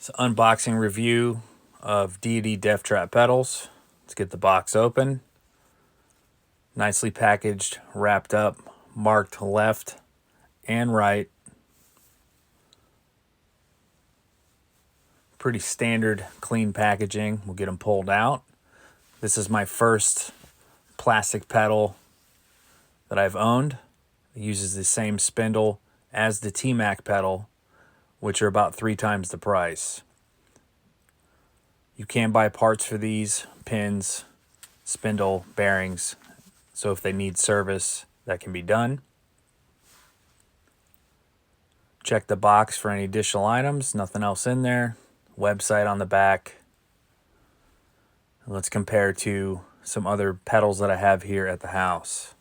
It's an unboxing review of Deity Deftrap pedals. Let's get the box open. Nicely packaged, wrapped up, marked left and right. Pretty standard clean packaging. We'll get them pulled out. This is my first plastic pedal that I've owned. It uses the same spindle as the T-Mac pedal, which are about 3 times the price. You can buy parts for these, pins, spindle, bearings, so if they need service, that can be done. Check the box for any additional items, nothing else in there. Website on the back. Let's compare to some other pedals that I have here at the house.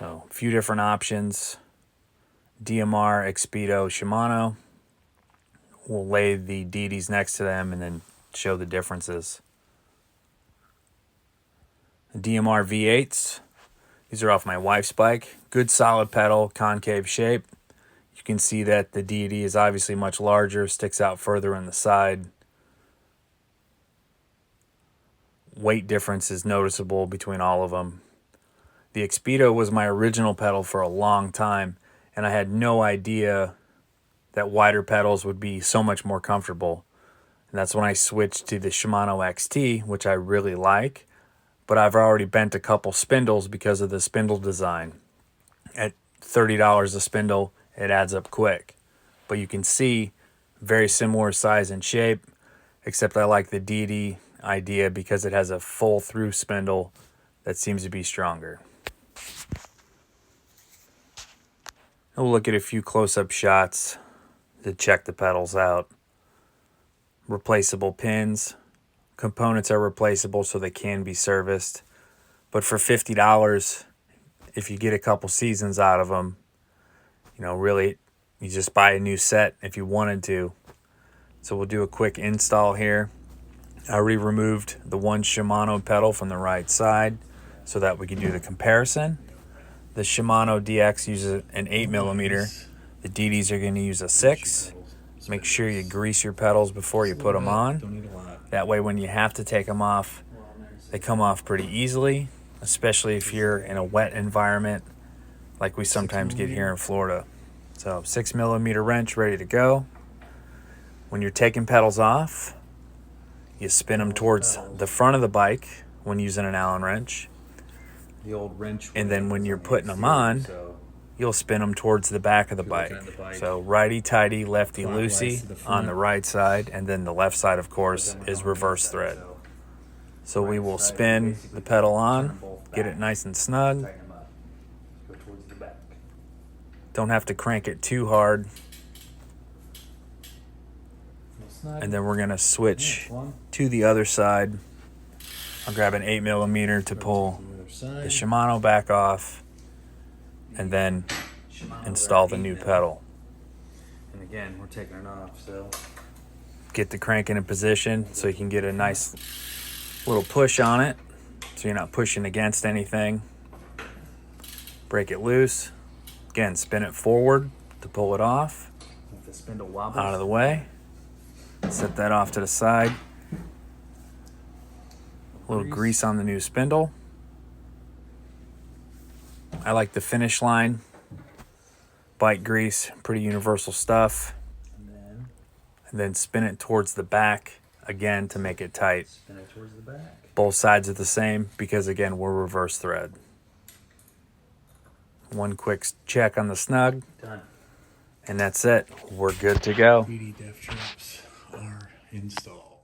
So, a few different options. DMR, Spindle, Shimano. We'll lay the Deities next to them and then show the differences. The DMR V8s. These are off my wife's bike. Good solid pedal, concave shape. You can see that the Deity is obviously much larger, sticks out further in the side. Weight difference is noticeable between all of them. The Spindle was my original pedal for a long time, and I had no idea that wider pedals would be so much more comfortable. And that's when I switched to the Shimano XT, which I really like, but I've already bent a couple spindles because of the spindle design. At $30 a spindle, it adds up quick. But you can see very similar size and shape, except I like the Deity idea because it has a full through spindle that seems to be stronger. We'll look at a few close-up shots to check the pedals out. Replaceable pins. Components are replaceable, so they can be serviced. But for $50, if you get a couple seasons out of them, really, you just buy a new set if you wanted to. So we'll do a quick install here. I already removed the one Shimano pedal from the right side so that we can do the comparison. The Shimano DX uses an 8mm. The Deities are going to use a 6. Make sure you grease your pedals before you put them on. That way when you have to take them off, they come off pretty easily, especially if you're in a wet environment like we sometimes get here in Florida. So 6mm wrench ready to go. When you're taking pedals off, you spin them towards the front of the bike when using an Allen wrench. The old wrench. And then when you're putting them on, you'll spin them towards the back of the bike. So righty-tighty, lefty-loosey on the right side, and then the left side, of course, is reverse thread. So we will spin the pedal on, get it nice and snug. Don't have to crank it too hard. And then we're going to switch to the other side. I'll grab an 8mm to pull the Shimano back off and then install the new pedal. And again, we're taking it off, so get the crank in position so you can get a nice little push on it so you're not pushing against anything. Break it loose. Again, spin it forward to pull it off. the spindle wobbles out of the way. Set that off to the side. A little grease on the new spindle. I like the finish line. Bike grease, pretty universal stuff. And then spin it towards the back again to make it tight. Spin it towards the back. Both sides are the same because again we're reverse thread. One quick check on the snug. Done. And that's it. We're good to go. Deity Deftraps are installed.